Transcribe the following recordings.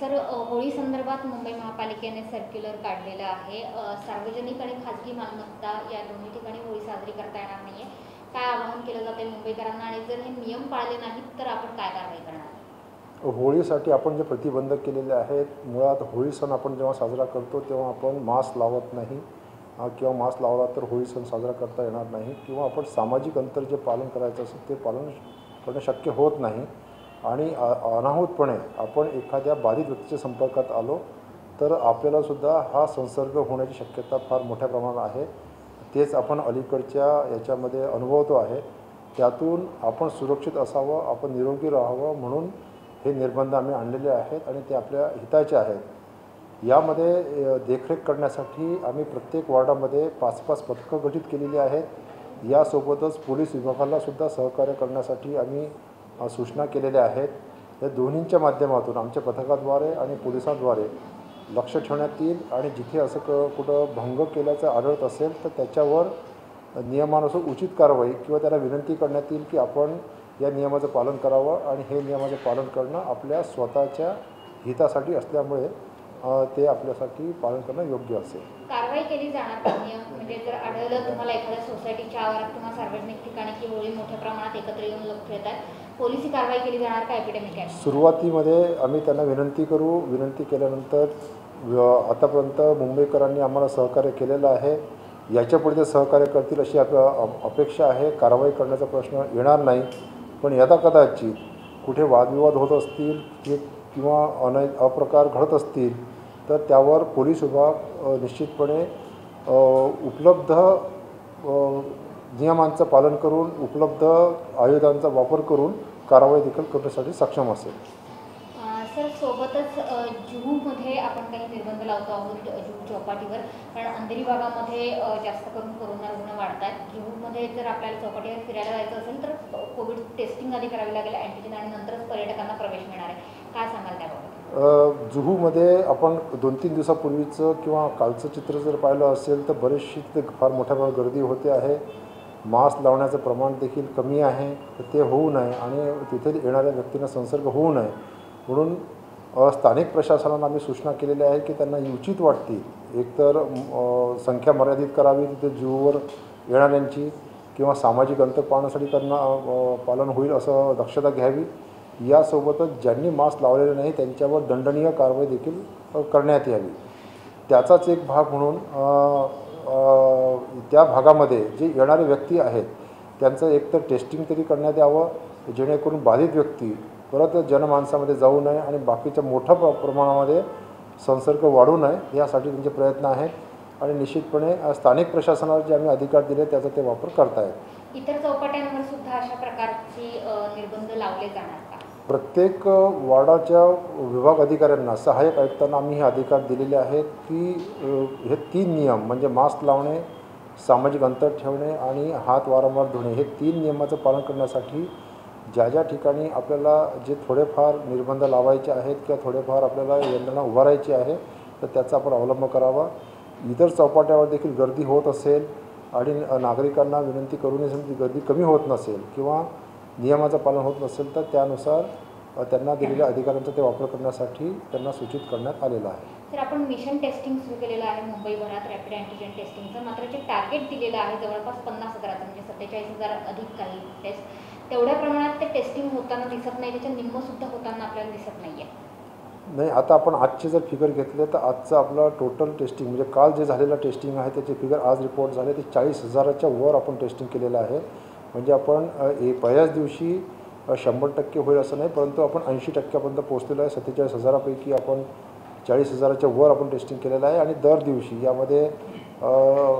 Sir, Holi संदर्भात मुंबई महापालिकेने circular काढलेलं आहे। सार्वजनिक आणि खाजगी मालमत्ता या दोन्ही ठिकाणी होळी साजरी करता येणार नाहीये। काय आवाहन केलं जाते मुंबईकरांना आणि जर हे नियम पाळले नाहीत तर आपण काय कारवाई करणार? होळीसाठी आपण जे प्रतिबंध केलेले आहेत, मुळात होळी सण आपण जेव्हा साजरा करतो तेव्हा आपण मास्क लावत नाही किंवा मास्क लावला तर होळी सण साजरा करता येणार नाही किंवा आपण सामाजिक अंतर जे पालन करायचं असेल ते पालन करणं शक्य होत नाही। आणि अनाहूतपणे आपण एखाद्या बाधित व्यक्तीच्या संपर्कात आलो तर आपल्यालासुद्धा हा संसर्ग होण्याची शक्यता फार मोठ्या प्रमाणात आहे। तेच आपण अलीकडच्या याच्यामध्ये अनुभवतो आहे। त्यातून आपण सुरक्षित असावं, आपण निरोगी राहावं म्हणून हे निर्बंध आम्ही आणलेले आहेत आणि ते आपल्या हिताचे आहेत। यामध्ये देखरेख करण्यासाठी आम्ही प्रत्येक वॉर्डामध्ये 5-5 पथकं गठीत केलेली आहेत। यासोबतच पोलीस विभागालासुद्धा सहकार्य करण्यासाठी आम्ही सूचना केलेल्या आहेत। या दोन्हींच्या माध्यमातून आमच्या पथकाद्वारे आणि पोलिसांद्वारे लक्ष ठेवण्यात येईल आणि जिथे असं कुठं भंग केल्याचं आढळत असेल तर त्याच्यावर नियमानुसार उचित कारवाई किंवा त्याला विनंती करण्यात येईल की आपण या नियमाचं पालन करावं आणि हे नियमाचं पालन करणं आपल्या स्वतःच्या हितासाठी असल्यामुळे ते आपल्यासाठी पालन करणं योग्य असेल। कारवाई केली जाणार का? म्हणजे जर आढळलं तुम्हाला एखाद्या सोसायटीच्या आवारात किंवा सार्वजनिक ठिकाणी की होळी मोठ्या प्रमाणात एकत्र येऊन लोक खेळतात, पोलिसी कारवाई केली जाणार का? एपिडेमिक आहे सुरुवातीमध्ये आम्ही त्यांना विनंती करू। विनंती केल्यानंतर आतापर्यंत मुंबईकरांनी आम्हाला सहकार्य केलेलं आहे। याच्यापुढे ते सहकार्य करतील अशी अपेक्षा आहे। कारवाई करण्याचा प्रश्न येणार नाही, पण यदाकदाचित कुठे वादविवाद होत असतील किंवा अप्रकार घडत असतील तर त्यावर पोलीस विभाग निश्चितपणे उपलब्ध नियमांचं पालन करून उपलब्ध आयुधांचा वापर करून कारवाई देखील करण्यासाठी सक्षम असेल। सर, सोबतच जुहूमध्ये आपण काही निर्बंध लावतो आहोत जुहू चौपाटीवर, कारण अंधेरी भागामध्ये जास्त करून कोरोना रुग्ण वाढत आहेत। जुहूमध्ये जर आपल्याला चौपाटीवर फिरायला जायचं असेल तर कोविड टेस्टिंग आधी करावी लागेल, अँटीजेन, आणि नंतरच पर्यटकांना प्रवेश मिळणार आहे। काय सांगाल त्याबाबत? जुहूमध्ये आपण 2-3 दिवसापूर्वीचं किंवा कालचं चित्र जर पाहिलं असेल तर बरेचशी तिथे फार मोठ्या प्रमाणात गर्दी होते आहे। मास्क लावण्याचं प्रमाण देखील कमी आहे, तर ते होऊ नये आणि तिथे येणाऱ्या व्यक्तींना संसर्ग होऊ नये म्हणून स्थानिक प्रशासनाला आम्ही सूचना केलेल्या आहेत की त्यांना उचित वाटतील एकतर संख्या मर्यादित करावी तिथे जुहूवर येणाऱ्यांची किंवा सामाजिक अंतर पाळण्यासाठी त्यांना पालन होईल असं दक्षता घ्यावी। यासोबतच ज्यांनी मास्क लावलेले नाही त्यांच्यावर दंडनीय कारवाई देखील करण्यात यावी। त्याचाच एक भाग म्हणून त्या भागामध्ये जे येणारे व्यक्ती आहेत त्यांचं एकतर टेस्टिंग तरी करण्यात यावं जेणेकरून बाधित व्यक्ती परत जनमानसामध्ये जाऊ नये आणि बाकीच्या मोठ्या प्रमाणामध्ये संसर्ग वाढू नये यासाठी त्यांचे प्रयत्न आहेत आणि निश्चितपणे स्थानिक प्रशासनाला जे आम्ही अधिकार दिले त्याचा ते वापर करतायत। इतर चौपाट्यांवर सुद्धा अशा प्रकारची निर्बंध लावले जाणार का? प्रत्येक वॉर्डाच्या विभाग अधिकाऱ्यांना सहाय्यक आयुक्तांना आम्ही हे अधिकार दिलेले आहेत की हे 3 नियम म्हणजे मास्क लावणे, सामाजिक अंतर ठेवणे आणि हात वारंवार धुणे हे 3 नियमाचं पालन करण्यासाठी ज्या ज्या ठिकाणी आपल्याला जे थोडेफार निर्बंध लावायचे आहेत किंवा थोडेफार आपल्याला यंत्रणा उभारायची आहे तर त्याचा आपण अवलंब करावा। इतर चौपाट्यावर देखील गर्दी होत असेल आणि नागरिकांना विनंती करूनही समजा गर्दी कमी होत नसेल किंवा नियमाचं पालन होत नसेल तर त्यानुसार त्यांना दिलेल्या अधिकारांचा ते वापर करण्यासाठी त्यांना सूचित करण्यात आलेलं आहे। सर, आपण मिशन टेस्टिंग सुरू केलेलं आहे मुंबईभरात रॅपिड अँटीजेन टेस्टिंगचं, मात्र जे टार्गेट दिलेलं आहे जवळपास 50,000 म्हणजे 47,000 अधिक काही टेस्ट, तेवढ्या प्रमाणात ते टेस्टिंग होताना दिसत नाही, त्याच्या निम्मंसुद्धा होताना आपल्याला दिसत नाही आहे। नाही, आता आपण आजचे जर फिगर घेतले तर आजचं आपलं टोटल टेस्टिंग म्हणजे काल जे झालेलं टेस्टिंग आहे त्याचे फिगर आज रिपोर्ट झाले ते 40,000च्या वर आपण टेस्टिंग केलेलं आहे। म्हणजे आपण पहिल्याच दिवशी 100% होईल असं नाही, परंतु आपण 80%पर्यंत पोहोचलेलो आहे। 47,000पैकी आपण 40,000च्या वर आपण टेस्टिंग केलेलं आहे आणि दर दिवशी यामध्ये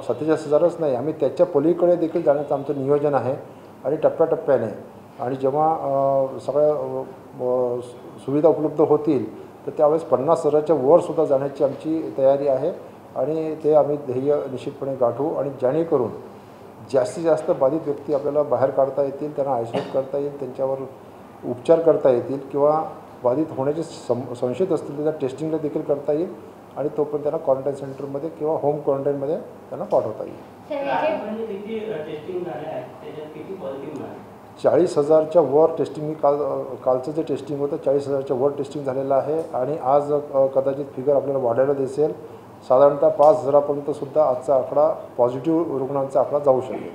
47,000च नाही, आम्ही त्याच्या पलीकडे देखील जाण्याचं आमचं नियोजन आहे आणि टप्प्याटप्प्याने आणि जेव्हा सगळ्या सुविधा उपलब्ध होतील तर त्यावेळेस 50,000च्या वरसुद्धा जाण्याची आमची तयारी आहे आणि ते आम्ही ध्येय निश्चितपणे गाठू आणि जेणेकरून जास्तीत जास्त बाधित व्यक्ती आपल्याला बाहेर काढता येतील, त्यांना आयसोलेट करता येईल, त्यांच्यावर उपचार करता येतील किंवा बाधित होण्याचे संशयित असतील त्याच्या टेस्टिंगला देखील करता येईल आणि तोपर्यंत त्यांना क्वारंटाईन सेंटरमध्ये किंवा होम क्वारंटाईनमध्ये त्यांना पाठवता येईल। 40,000च्या वर टेस्टिंग कालचं जे टेस्टिंग होतं 40,000च्या वर टेस्टिंग झालेलं आहे आणि आज कदाचित फिगर आपल्याला वाढायला दिसेल. साधारणतः 5,000पर्यंतसुद्धा आजचा आकडा पॉझिटिव्ह रुग्णांचा आकडा जाऊ शकेल.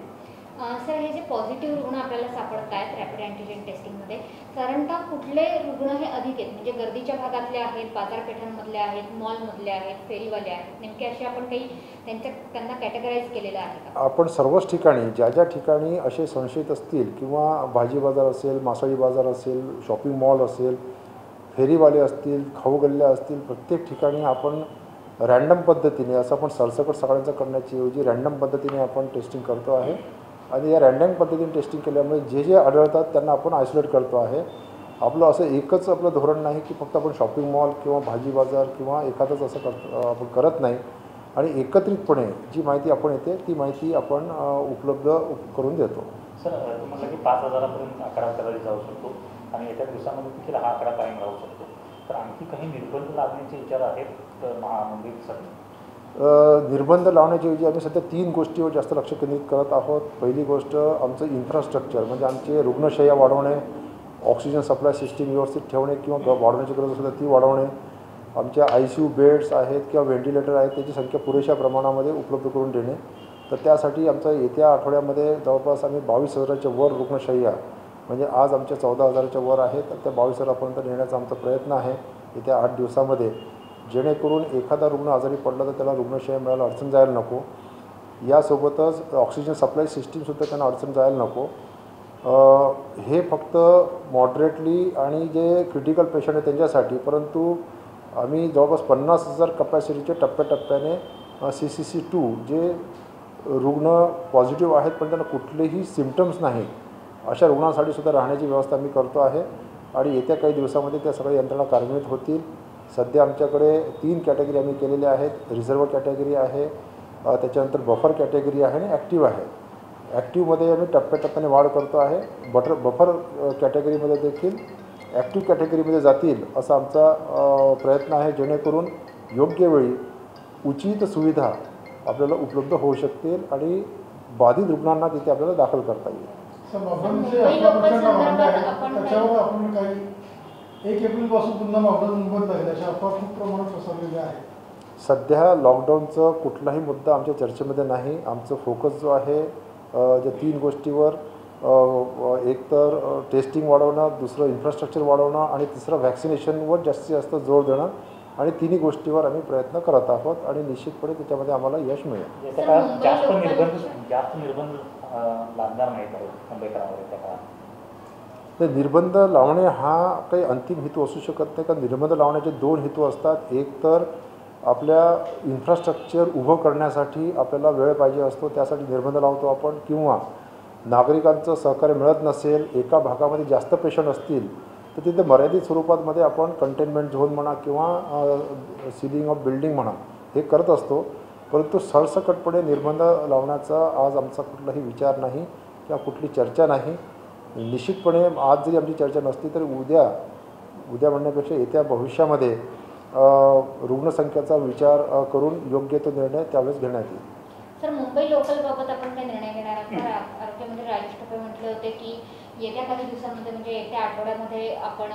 सर, हे जे पॉझिटिव्ह रुग्ण आपल्याला सापडत आहेत रॅपिड अँटीजेन टेस्टिंगमध्ये, साधारणतः कुठले रुग्ण हे अधिक आहेत? म्हणजे गर्दीच्या भागातले आहेत, बाजारपेठांमधले आहेत, मॉलमधले आहेत, फेरीवाले आहेत, नेमके असे आपण काही त्यांना कॅटेगराईज केलेलं आहे का? आपण सर्वच ठिकाणी ज्या ठिकाणी असे संशयित असतील किंवा भाजी बाजार असेल, मासळी बाजार असेल, शॉपिंग मॉल असेल, फेरीवाले असतील, खाऊ गल्ल्या असतील, प्रत्येक ठिकाणी आपण रॅन्डम पद्धतीने असं आपण सरसकट सगळ्यांचं करण्याची ऐवजी रॅन्डम पद्धतीने आपण टेस्टिंग करतो आहे आणि या रॅन्डम पद्धतीने टेस्टिंग केल्यामुळे जे आढळतात त्यांना आपण आयसोलेट करतो आहे. आपलं असं एकच आपलं धोरण नाही की फक्त आपण शॉपिंग मॉल किंवा भाजी बाजार किंवा एखादंच असं आपण करत नाही आणि एकत्रितपणे जी माहिती आपण येते ती माहिती आपण उपलब्ध करून देतो. सर, तुम्हाला की 5,000पर्यंत आकडा करायला जाऊ शकतो आणि येत्या दिवसामध्ये देखील हा आकडा कायम राहू शकतो, तर आणखी काही निर्बंध लादण्याचे विचार आहेत महामंडळासाठी? निर्बंध लावण्याच्या ऐवजी आम्ही सध्या 3 गोष्टीवर जास्त लक्ष केंद्रित करत आहोत. पहिली गोष्ट आमचं इन्फ्रास्ट्रक्चर म्हणजे आमचे रुग्णशय्या वाढवणे, ऑक्सिजन सप्लाय सिस्टीम व्यवस्थित ठेवणे किंवा वाढवण्याची गरज असेल तर ती वाढवणे, आमच्या ICU बेड्स आहेत किंवा व्हेंटिलेटर आहेत त्याची संख्या पुरेशा प्रमाणामध्ये उपलब्ध करून देणे. तर त्यासाठी आमचं येत्या आठवड्यामध्ये जवळपास आम्ही 22,000च्या वर रुग्णशय्या म्हणजे आज आमच्या 14,000च्या वर आहेत तर त्या 22,000पर्यंत नेण्याचा आमचा प्रयत्न आहे येत्या 8 दिवसामध्ये, जेणेकरून एखादा रुग्ण आजारी पडला तर त्याला रुग्णशय्या मिळायला अडचण जायला नको. यासोबतच ऑक्सिजन सप्लाय सिस्टीमसुद्धा त्यांना अडचण जायला नको. हे फक्त मॉडरेटली आणि जे क्रिटिकल पेशंट आहे त्यांच्यासाठी, परंतु आम्ही जवळपास 50,000 कपॅसिटीचे टप्प्याटप्प्याने CCC2 जे रुग्ण पॉझिटिव्ह आहेत पण त्यांना कुठलेही सिम्पटम्स नाहीत अशा रुग्णांसाठी सुद्धा राहण्याची व्यवस्था आम्ही करतो आहे आणि येत्या काही दिवसामध्ये त्या सगळ्या यंत्रणा कार्यान्वित होतील. सध्या आमच्याकडे 3 कॅटेगरी आम्ही केलेल्या आहेत. रिझर्व्ह कॅटेगरी आहे, त्याच्यानंतर बफर कॅटेगरी आहे आणि ॲक्टिव्ह आहे. ॲक्टिव्हमध्ये आम्ही टप्प्याटप्प्याने वाढ करतो आहे. बफर कॅटेगरीमध्ये देखील ॲक्टिव्ह कॅटेगरीमध्ये जातील असा आमचा प्रयत्न आहे, जेणेकरून योग्य वेळी उचित सुविधा आपल्याला उपलब्ध होऊ शकतील आणि बाधित रुग्णांना तिथे आपल्याला दाखल करता येईल. त्याच्यावर आपण काही 1 एप्रिलपासून पुन्हा लॉकडाऊन बंद आहे अशा अफवा खूप प्रमाणात पसरलेल्या आहेत. सध्या लॉकडाऊनचं कुठलाही मुद्दा आमच्या चर्चेमध्ये नाही. आमचं फोकस जो आहे ज्या 3 गोष्टीवर, एक तर टेस्टिंग वाढवणं, दुसरं इन्फ्रास्ट्रक्चर वाढवणं आणि तिसरं व्हॅक्सिनेशनवर जास्तीत जास्त जोर देणं आणि 3 गोष्टीवर आम्ही प्रयत्न करत आहोत आणि निश्चितपणे त्याच्यामध्ये आम्हाला यश मिळेल. याच्या काळात जास्त निर्बंध लादणार नाहीत मुंबईकरांवर त्या काळात? तर निर्बंध लावणे हा काही अंतिम हेतू असू शकत नाही, कारण निर्बंध लावण्याचे 2 हेतू असतात. एक तर आपल्या इन्फ्रास्ट्रक्चर उभं करण्यासाठी आपल्याला वेळ पाहिजे असतो, त्यासाठी निर्बंध लावतो आपण, किंवा नागरिकांचं सहकार्य मिळत नसेल, एका भागामध्ये जास्त पेशंट असतील तर तिथे मर्यादित स्वरूपामध्ये आपण कंटेनमेंट झोन म्हणा किंवा सिलिंग ऑफ बिल्डिंग म्हणा हे करत असतो. परंतु सरसकटपणे निर्बंध लावण्याचा आज आमचा कुठलाही विचार नाही किंवा कुठली चर्चा नाही. निश्चितपणे आज जरी आमची चर्चा नसली तरी उद्या म्हणण्यापेक्षा येत्या भविष्यामध्ये रुग्णसंख्येचा विचार करून योग्य तो निर्णय त्यावेळेस घेण्यात येईल. सर, मुंबई लोकलबाबत आपण काय निर्णय घेणार आहात? आरोग्यमंत्री राजेश टोपे म्हटले होते की येत्या काही दिवसांमध्ये म्हणजे येत्या आठवड्यामध्ये आपण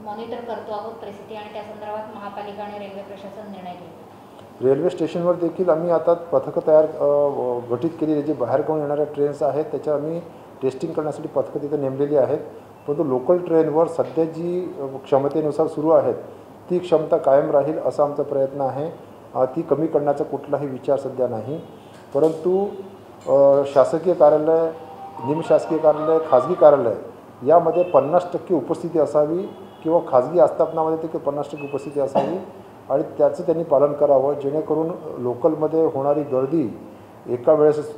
मॉनिटर करतो आहोत परिस्थिती आणि त्या संदर्भात महापालिका आणि रेल्वे प्रशासन निर्णय घेईल. रेल्वे स्टेशनवर देखील आम्ही आता पथकं गठीत केली, जे बाहेरकडून येणाऱ्या ट्रेन्स आहेत त्याच्या आम्ही टेस्टिंग करण्यासाठी पथकं तिथे नेमलेली आहेत. परंतु लोकल ट्रेनवर सध्या जी क्षमतेनुसार सुरू आहेत ती क्षमता कायम राहील असा आमचा प्रयत्न आहे. ती कमी करण्याचा कुठलाही विचार सध्या नाही. परंतु शासकीय कार्यालय, निमशासकीय कार्यालय, खाजगी कार्यालय यामध्ये 50% उपस्थिती असावी किंवा खाजगी आस्थापनामध्ये ते 50% उपस्थिती असावी आणि त्याचं त्यांनी पालन करावं, जेणेकरून लोकलमध्ये होणारी गर्दी एका वेळेस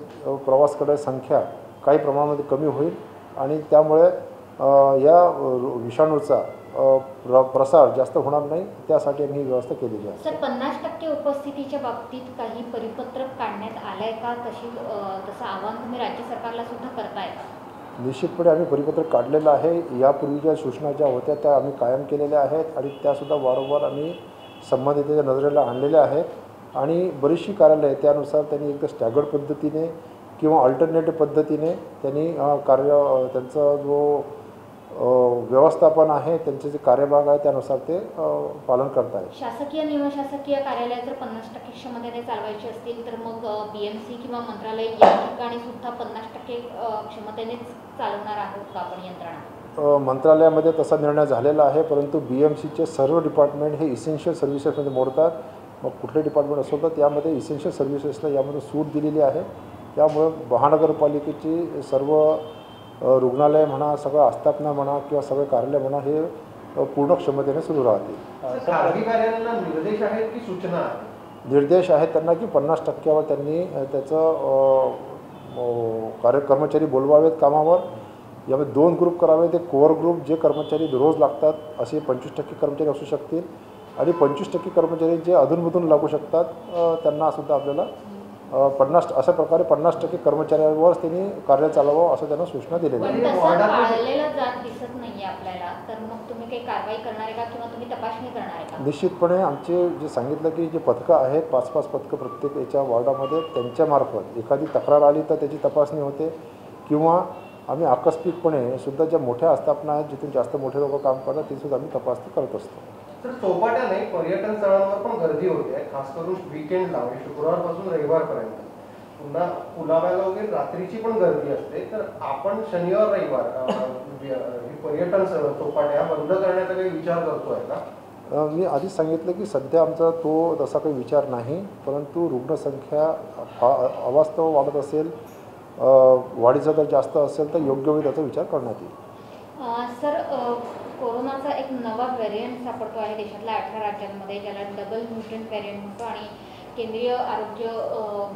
प्रवास करण्याची संख्या काही प्रमाणामध्ये कमी होईल आणि त्यामुळे या विषाणूचा प्रसार जास्त होणार नाही, त्यासाठी आम्ही ही व्यवस्था केलेली आहे. सर, 50% उपस्थितीच्या बाबतीत काही परिपत्रक काढण्यात आलंय का? तसं आवाहन तुम्ही राज्य सरकारला सुद्धा करताय का? निश्चितपणे आम्ही परिपत्रक काढलेलं आहे. यापूर्वीच्या सूचना ज्या होत्या त्या आम्ही कायम केलेल्या आहेत आणि त्यासुद्धा वारंवार आम्ही संबंधितांच्या नजरेला आणलेल्या आहेत आणि बरीचशी कार्यालय त्यानुसार त्यांनी एकदा स्टॅगर्ड पद्धतीने किंवा अल्टरनेटिव्ह पद्धतीने त्यांनी त्यांचा जो व्यवस्थापन आहे, त्यांचे जे कार्यभाग आहे त्यानुसार ते पालन करत आहेत. शासकीय निमशासकीय कार्यालय जर 50% क्षमतेने चालवायची असतील तर मग BMC किंवा मंत्रालय या ठिकाणी सुद्धा 50% क्षमतेनेच चालवणार आहोत का आपण यंत्रणा? मंत्रालयामध्ये तसा निर्णय झालेला आहे, परंतु BMCचे सर्व डिपार्टमेंट हे इसेन्शियल सर्व्हिसेसमध्ये मोडतात. मग कुठले डिपार्टमेंट असो तर त्यामध्ये इसेन्शियल सर्व्हिसेसला यामध्ये सूट दिलेली आहे. त्यामुळं महानगरपालिकेची सर्व रुग्णालय म्हणा, सगळं आस्थापना म्हणा किंवा सगळे कार्यालय म्हणा हे पूर्ण क्षमतेने सुरू राहतील. खाजगी कार्यालयांना निर्देश आहेत की सूचना आहेत? निर्देश आहेत त्यांना की 50%वर त्यांनी त्याचं कर्मचारी बोलवावेत कामावर. यामध्ये 2 ग्रुप करावे. ते कोअर ग्रुप जे कर्मचारी रोज लागतात असे 25% कर्मचारी असू शकतील आणि 25% कर्मचारी जे अधूनमधून लागू शकतात त्यांनासुद्धा आपल्याला 50 अशा प्रकारे 50% कर्मचाऱ्यांवरच त्यांनी कार्य चालवावं असं त्यांना सूचना दिलेल्या पण आहेत. तसं पाळलेलं जात दिसत नाहीये आपल्याला, तर मग तुम्ही काही कारवाई करणार आहे का किंवा तुम्ही तपासणी करणार आहे का? निश्चितपणे आमचे जे सांगितलं की जे पथकं आहेत 5-5 पथकं प्रत्येक याच्या वॉर्डामध्ये, त्यांच्यामार्फत एखादी तक्रार आली तर त्याची तपासणी होते किंवा आम्ही आकस्मिकपणे सुद्धा ज्या मोठ्या आस्थापना आहेत जिथून जास्त मोठे लोक काम करतात ती सुद्धा आम्ही तपासणी करत असतो. तर चौपाट्याने पर्यटन स्थळांवर पण गर्दी होते, खास करून वीकेंडला म्हणजे शुक्रवारपासून रविवारपर्यंत. पुन्हा पुलाव्याला वगैरे रात्रीची पण गर्दी असते. तर आपण शनिवार रविवार ही पर्यटन स्थळ चौपाट्या बंद करण्याचा काही विचार करतोय का? मी आधीच सांगितलं की सध्या आमचा तो तसा काही विचार नाही, परंतु रुग्णसंख्या अवास्तव वाढत असेल, वाढीचा दर जास्त असेल तर योग्य वेळी त्याचा विचार करण्यात येईल. सर, कोरोनाचा एक नवा व्हेरियंट सापडतो आहे देशातल्या 18 राज्यांमध्ये, ज्याला डबल म्युटंट व्हेरियंट म्हणतो आणि केंद्रीय आरोग्य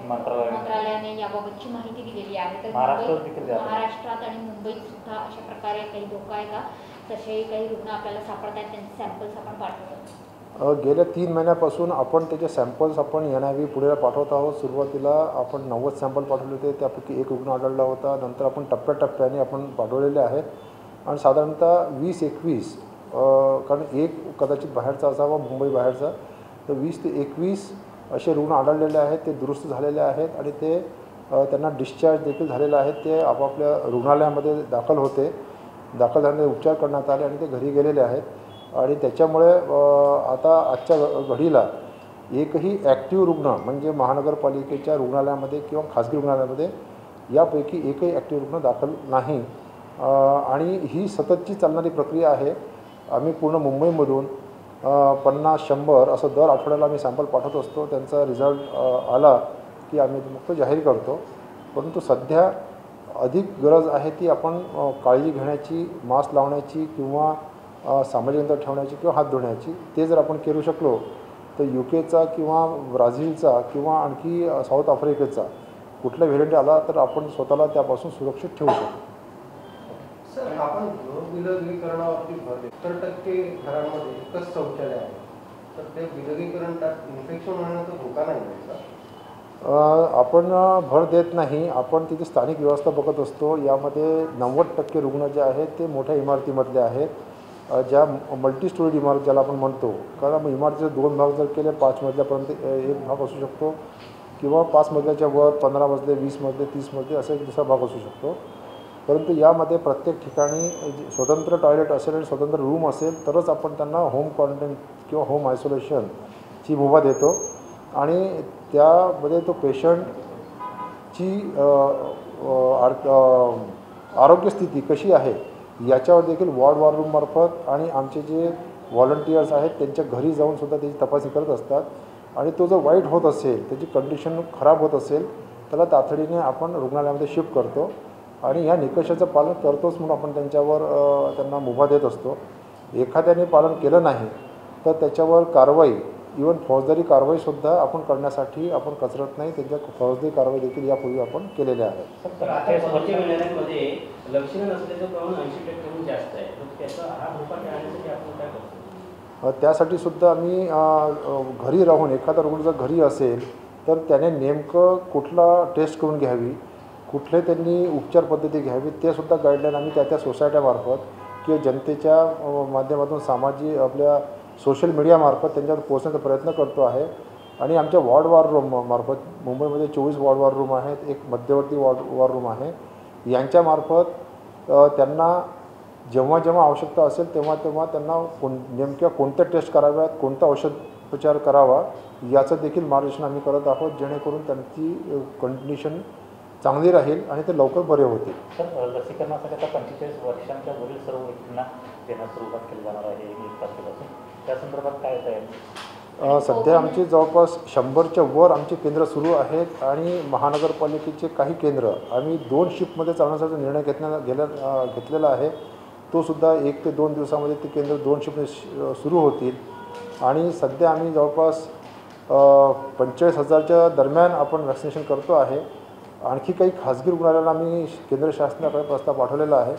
मंत्रालयाने याबाबतची माहिती दिलेली आहे. तर महाराष्ट्रात आणि मुंबईत सुद्धा अशा प्रकारे काही धोका आहे का? तसेही काही रुग्ण आपल्याला सापडत आहेत, त्यांचे सॅम्पल्स आपण पाठवतो. गेल्या 3 महिन्यापासून आपण त्याचे सॅम्पल्स आपण NIV पुढे पाठवत आहोत. सुरुवातीला आपण 90 सॅम्पल पाठवले होते, त्यापैकी 1 रुग्ण आढळला होता. नंतर आपण टप्प्याटप्प्याने आपण पाठवलेले आहेत आणि साधारणतः 20-21 कारण एक कदाचित बाहेरचा असावा, मुंबई बाहेरचा, तर 20 ते 21 असे रुग्ण आढळलेले आहेत. ते दुरुस्त झालेले आहेत आणि ते त्यांना डिस्चार्ज देखील झालेले आहेत. ते आपापल्या रुग्णालयामध्ये दाखल झाल्याने उपचार करण्यात आले आणि ते घरी गेलेले आहेत. आणि त्याच्यामुळे आता आजच्या घडीला एकही ॲक्टिव्ह रुग्ण म्हणजे महानगरपालिकेच्या रुग्णालयामध्ये किंवा खाजगी रुग्णालयामध्ये यापैकी एकही ॲक्टिव्ह रुग्ण दाखल नाही. आणि ही सततची चालणारी प्रक्रिया आहे. आम्ही पूर्ण मुंबईमधून 50-100 असं दर आठवड्याला आम्ही सॅम्पल पाठवत असतो. त्यांचा रिझल्ट आला की आम्ही तो जाहीर करतो. परंतु सध्या अधिक गरज आहे ती आपण काळजी घेण्याची, मास्क लावण्याची किंवा सामाजिक अंतर ठेवण्याची किंवा हात धुण्याची. ते जर आपण करू शकलो तर UKचा किंवा ब्राझीलचा किंवा आणखी साऊथ आफ्रिकेचा कुठला व्हेरियंट आला तर आपण स्वतःला त्यापासून सुरक्षित ठेवू शकतो. सर, आपण गृहविलगीकरणावरती भर देतो. 70% घरांमध्ये एकच शौचालय आहे, तर ते विलगीकरण त्यात इन्फेक्शन होण्याचा धोका नाही आहे का? आपण भर देत नाही. आपण तिथे स्थानिक व्यवस्था बघत असतो. यामध्ये 90% रुग्ण जे आहेत ते मोठ्या इमारतीमधले आहेत, ज्या मल्टी स्टोरीड इमारत ज्याला आपण म्हणतो. कारण इमारतीचे 2 भाग जर केले, 5 मजल्यापर्यंत एक भाग असू शकतो किंवा 5 मजल्याच्या वर 15 मजले, 20 मजले, 30 मजले असा एक दुसरा भाग असू शकतो. परंतु यामध्ये प्रत्येक ठिकाणी स्वतंत्र टॉयलेट असेल आणि स्वतंत्र रूम असेल तरच आपण त्यांना होम क्वारंटाईन किंवा होम आयसोलेशनची मुभा देतो. आणि त्यामध्ये तो पेशंटची आरोग्यस्थिती कशी आहे याच्यावर देखील वॉर्ड रूममार्फत आणि आमचे जे व्हॉलंटियर्स आहेत त्यांच्या घरी जाऊनसुद्धा त्याची तपासणी करत असतात. आणि तो जर वाईट होत असेल, त्याची कंडिशन खराब होत असेल, त्याला तातडीने आपण रुग्णालयामध्ये शिफ्ट करतो आणि ह्या निकषाचं पालन करतोच म्हणून आपण त्यांना मुभा देत असतो. एखाद्याने पालन केलं नाही तर त्याच्यावर कारवाई, इवन फौजदारी कारवाईसुद्धा आपण करण्यासाठी आपण कचरत नाही. त्यांच्या फौजदारी कारवाई देखील यापूर्वी आपण केलेल्या आहेत. लक्षणं नसल्याचं प्रमाण 80% जास्त आहे. त्याचा हा धोका टाळण्यासाठी आपण काय करतो? त्यासाठी सुद्धा आम्ही घरी राहून, एखादा रुग्ण जर घरी असेल तर त्याने नेमकं कुठला टेस्ट करून घ्यावी, कुठले त्यांनी उपचार पद्धती घ्यावी, ते सुद्धा गाईडलाईन आम्ही त्या सोसायट्यामार्फत किंवा जनतेच्या माध्यमातून आपल्या सोशल मीडियामार्फत त्यांच्यावर पोहोचण्याचा प्रयत्न करतो आहे. आणि आमच्या वॉर्ड रूम मार्फत मुंबईमध्ये 24 वॉर्ड रूम आहेत, एक मध्यवर्ती वॉर्ड रूम आहे. यांच्यामार्फत त्यांना जेव्हा जेव्हा आवश्यकता असेल तेव्हा तेव्हा त्यांना नेमक्या कोणत्या टेस्ट कराव्यात, कोणता औषधोपचार करावा याचं देखील मार्गदर्शन आम्ही करत आहोत, जेणेकरून त्यांची कंडिशन चांगली राहील आणि ते लवकर बरे होतील. सर, लसीकरणासाठी आता 45 वर्षांच्या वरील सर्व व्यक्तींना देण्यास सुरुवात केली जाणार आहे 1 तारखेपासून. त्या संदर्भात काय तयारी? सध्या आमची जवळपास 100च्या वर आमचे केंद्र सुरू आहेत आणि महानगरपालिकेचे काही केंद्र आम्ही 2 शिफ्टमध्ये चालवण्याचा निर्णय घेतलेला आहे. तो सुद्धा 1 ते 2 दिवसामध्ये ते केंद्र 2 शिफ्टमध्ये सुरू होतील. आणि सध्या आम्ही जवळपास 45,000च्या दरम्यान आपण वॅक्सिनेशन करतो आहे. आणखी काही खाजगी रुग्णालयांना आम्ही केंद्र शासनाकडे प्रस्ताव पाठवलेला आहे.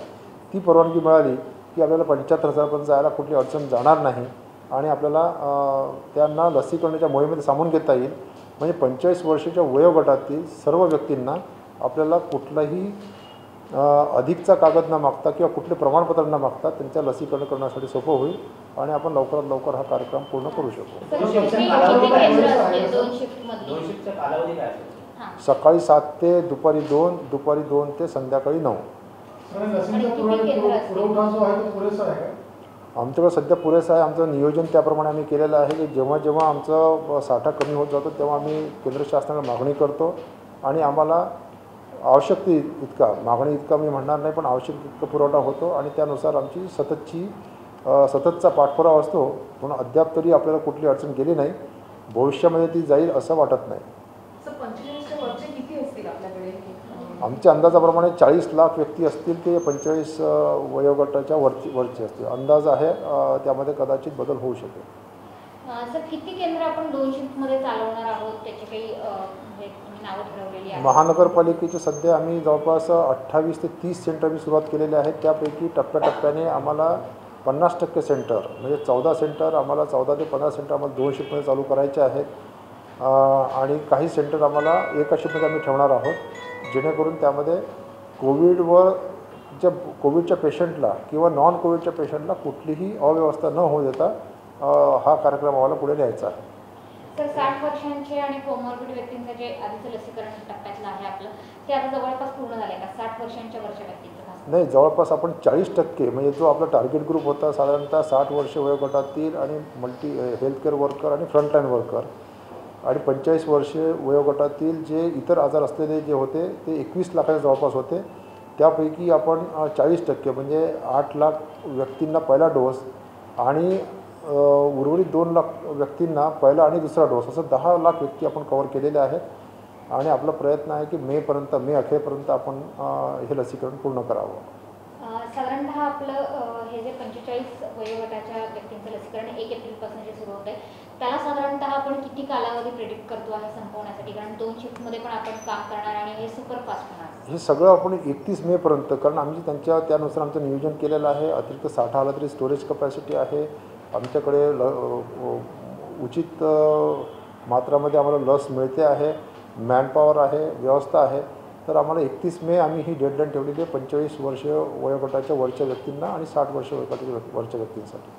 ती परवानगी मिळाली की आपल्याला 75,000पर्यंत जायला कुठली अडचण जाणार नाही आणि आपल्याला त्यांना लसीकरणाच्या मोहिमेमध्ये सामावून घेता येईल. म्हणजे 45 वर्षाच्या वयोगटातील सर्व व्यक्तींना आपल्याला कुठलाही अधिकचा कागद न मागता किंवा कुठले प्रमाणपत्र न मागता त्यांच्या लसीकरण करण्यासाठी सोपं होईल आणि आपण लवकरात लवकर हा कार्यक्रम पूर्ण करू शकू. सर, किती केंद्र असतील 2 शिफ्टमध्ये? 2 शिफ्टचा कालावधी काय असेल? सकाळी 7 ते दुपारी 2, दुपारी 2 ते संध्याकाळी 9. कारण लसींचा पुरवठा जो आहे तो पुरेसा आहे का? आमच्याकडे सध्या पुरेसं आहे. आमचं नियोजन त्याप्रमाणे आम्ही केलेलं आहे की जेव्हा जेव्हा आमचा साठा कमी होत जातो तेव्हा आम्ही केंद्र शासनाला मागणी करतो आणि आम्हाला आवश्यक इतका, मागणी इतका मी म्हणणार नाही पण आवश्यक इतका पुरवठा होतो आणि त्यानुसार आमची सततचा पाठपुरावा असतो. म्हणून अद्याप तरी आपल्याला कुठली अडचण गेली नाही. भविष्यामध्ये ती जाईल असं वाटत नाही. आमच्या अंदाजाप्रमाणे 40 लाख व्यक्ती असतील ते 45 वयोगटाच्या वरचे असतील. अंदाज आहे, त्यामध्ये कदाचित बदल होऊ शकेल. सर, किती केंद्र आपण 2 शिफ्टमध्ये चालवणार आहोत त्याची काही म्हणजे तुम्ही नावं ठरवलेली आहेत? महानगरपालिकेचे सध्या आम्ही जवळपास 28 ते 30 सेंटर आम्ही सुरुवात केलेले आहेत. त्यापैकी टप्प्याटप्प्याने आम्हाला 50% सेंटर म्हणजे 14 सेंटर आम्हाला 14 ते 15 सेंटर आम्हाला 2 शिफ्टमध्ये चालू करायचे आहेत. आणि काही सेंटर आम्हाला एका शिफ्टमध्ये आम्ही ठेवणार आहोत, जेणेकरून त्यामध्ये कोविडच्या पेशंटला किंवा नॉन कोविडच्या पेशंटला कुठलीही अव्यवस्था न होऊ देता हा कार्यक्रम आम्हाला पुढे न्यायचा आहे. सर, 60 वर्षांचे आणि कोमॉर्बिड व्यक्तींचं जे आधीचं लसीकरण टप्प्यातलं आहे आपलं, ते आता जवळपास पूर्ण झालं आहे का? 60 वर्षांच्या वरच्या व्यक्तींचं नाही, जवळपास आपण 40% म्हणजे जो आपला टार्गेट ग्रुप होता साधारणतः 60 वर्ष वयोगटातील आणि हेल्थकेअर वर्कर आणि फ्रंटलाईन वर्कर आणि 45 वर्षे वयोगटातील जे इतर आजार असलेले जे होते ते 21 लाखाच्या जवळपास होते. त्यापैकी आपण 40% म्हणजे 8 लाख व्यक्तींना पहिला डोस आणि उर्वरित 2 लाख व्यक्तींना पहिला आणि दुसरा डोस असं 10 लाख व्यक्ती आपण कव्हर केलेले आहेत. आणि आपला प्रयत्न आहे की मे अखेरपर्यंत आपण हे लसीकरण पूर्ण करावं. साधारणतः आपलं हे जे 45 वयोगटाच्या व्यक्तींचं लसीकरण 1 एप्रिलपासून जे सुरू होत आहे त्याला साधारणतः आपण किती कालावधी प्रेडिक्ट करतो आहे संपवण्यासाठी? कारण 2 शिफ्टमध्ये पण आपण काम करणार आणि हे सुपरफास्ट होणार. हे सगळं आपण 31 मेपर्यंत, कारण आमची त्यानुसार आमचं नियोजन केलेलं आहे. अतिरिक्त साठा आला तरी स्टोरेज कपॅसिटी आहे आमच्याकडे. उचित मात्रामध्ये आम्हाला लस मिळते आहे, मॅनपॉवर आहे, व्यवस्था आहे. तर आम्हाला 31 मे आम्ही ही डेडलाईन ठेवलेली आहे 45 वर्ष वयोगटाच्या वरच्या व्यक्तींना आणि 60 वर्ष वयोगटाच्या वरच्या व्यक्तींसाठी.